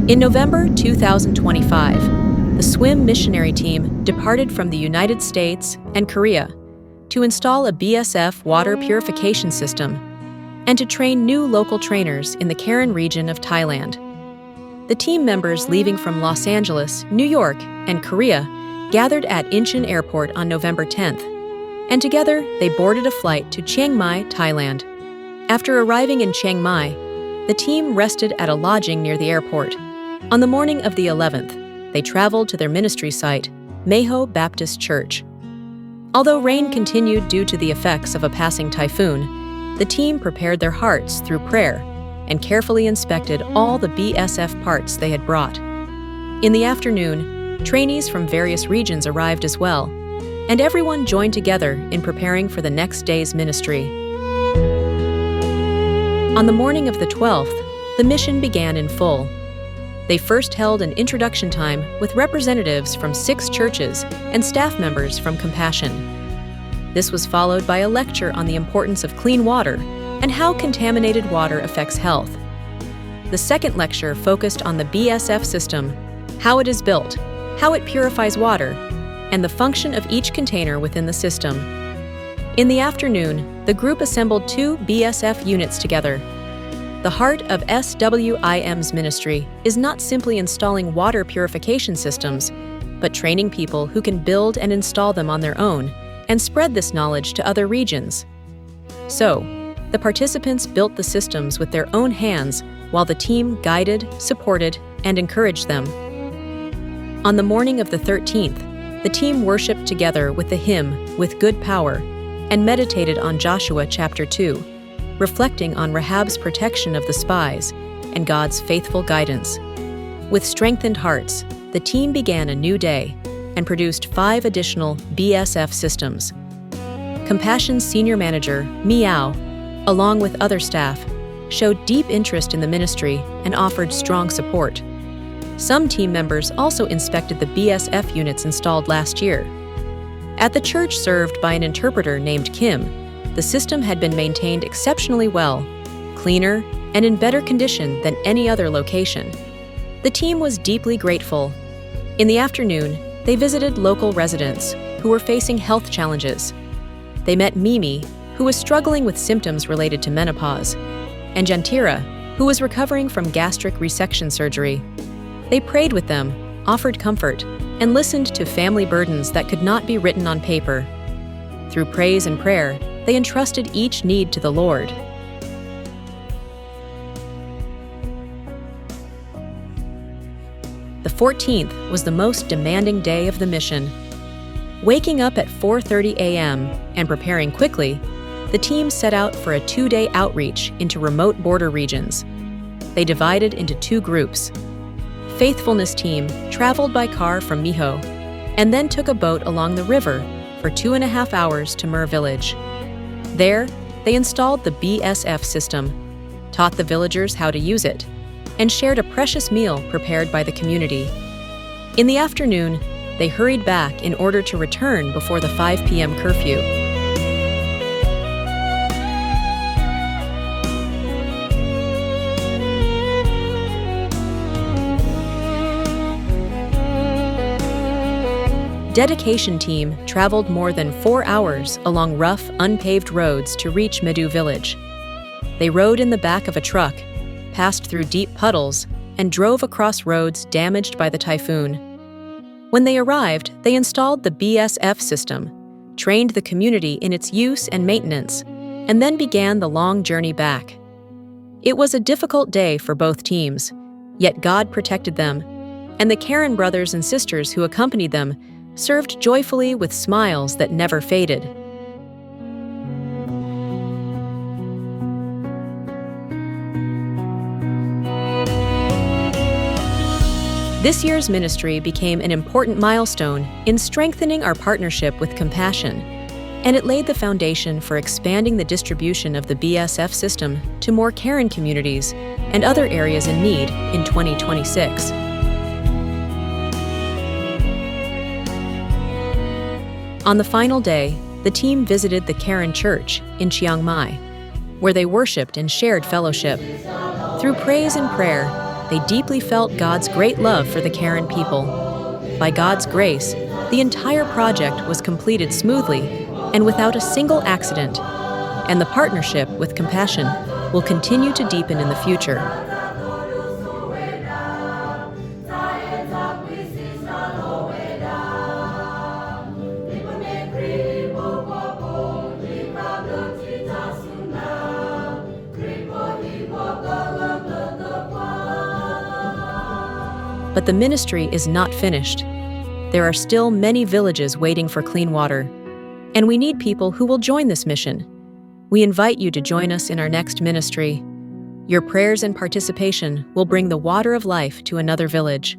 In November 2025, the SWIM missionary team departed from the United States and Korea to install a BSF water purification system and to train new local trainers in the Karen region of Thailand. The team members leaving from Los Angeles, New York, and Korea gathered at Incheon Airport on November 10th, and together they boarded a flight to Chiang Mai, Thailand. After arriving in Chiang Mai, the team rested at a lodging near the airport. On the morning of the 11th, they traveled to their ministry site, Maeho Baptist Church. Although rain continued due to the effects of a passing typhoon, the team prepared their hearts through prayer and carefully inspected all the BSF parts they had brought. In the afternoon, trainees from various regions arrived as well, and everyone joined together in preparing for the next day's ministry. On the morning of the 12th, the mission began in full. They first held an introduction time with representatives from 6 churches and staff members from Compassion. This was followed by a lecture on the importance of clean water and how contaminated water affects health. The second lecture focused on the BSF system, how it is built, how it purifies water, and the function of each container within the system. In the afternoon, the group assembled 2 BSF units together. The heart of SWIM's ministry is not simply installing water purification systems, but training people who can build and install them on their own and spread this knowledge to other regions. So, the participants built the systems with their own hands while the team guided, supported, and encouraged them. On the morning of the 13th, the team worshiped together with the hymn, "With Good Power," and meditated on Joshua chapter 2, reflecting on Rahab's protection of the spies and God's faithful guidance. With strengthened hearts, the team began a new day and produced 5 additional BSF systems. Compassion's senior manager, Miao, along with other staff, showed deep interest in the ministry and offered strong support. Some team members also inspected the BSF units installed last year. At the church served by an interpreter named Kim, the system had been maintained exceptionally well, cleaner, and in better condition than any other location. The team was deeply grateful. In the afternoon, they visited local residents who were facing health challenges. They met Mimi, who was struggling with symptoms related to menopause, and Jantira, who was recovering from gastric resection surgery. They prayed with them, offered comfort, and listened to family burdens that could not be written on paper. Through praise and prayer, they entrusted each need to the Lord. The 14th was the most demanding day of the mission. Waking up at 4:30 a.m. and preparing quickly, the team set out for a 2-day outreach into remote border regions. They divided into 2 groups. Faithfulness team traveled by car from Maeho and then took a boat along the river for 2.5 hours to Mer village. There, they installed the BSF system, taught the villagers how to use it, and shared a precious meal prepared by the community. In the afternoon, they hurried back in order to return before the 5 p.m. curfew. Dedication team traveled more than 4 hours along rough, unpaved roads to reach Medu village. They rode in the back of a truck, passed through deep puddles, and drove across roads damaged by the typhoon. When they arrived, they installed the BSF system, trained the community in its use and maintenance, and then began the long journey back. It was a difficult day for both teams, yet God protected them, and the Karen brothers and sisters who accompanied them served joyfully with smiles that never faded. This year's ministry became an important milestone in strengthening our partnership with Compassion, and it laid the foundation for expanding the distribution of the BSF system to more Karen communities and other areas in need in 2026. On the final day, the team visited the Karen Church in Chiang Mai, where they worshiped and shared fellowship. Through praise and prayer, they deeply felt God's great love for the Karen people. By God's grace, the entire project was completed smoothly and without a single accident, and the partnership with Compassion will continue to deepen in the future. But the ministry is not finished. There are still many villages waiting for clean water, and we need people who will join this mission. We invite you to join us in our next ministry. Your prayers and participation will bring the water of life to another village.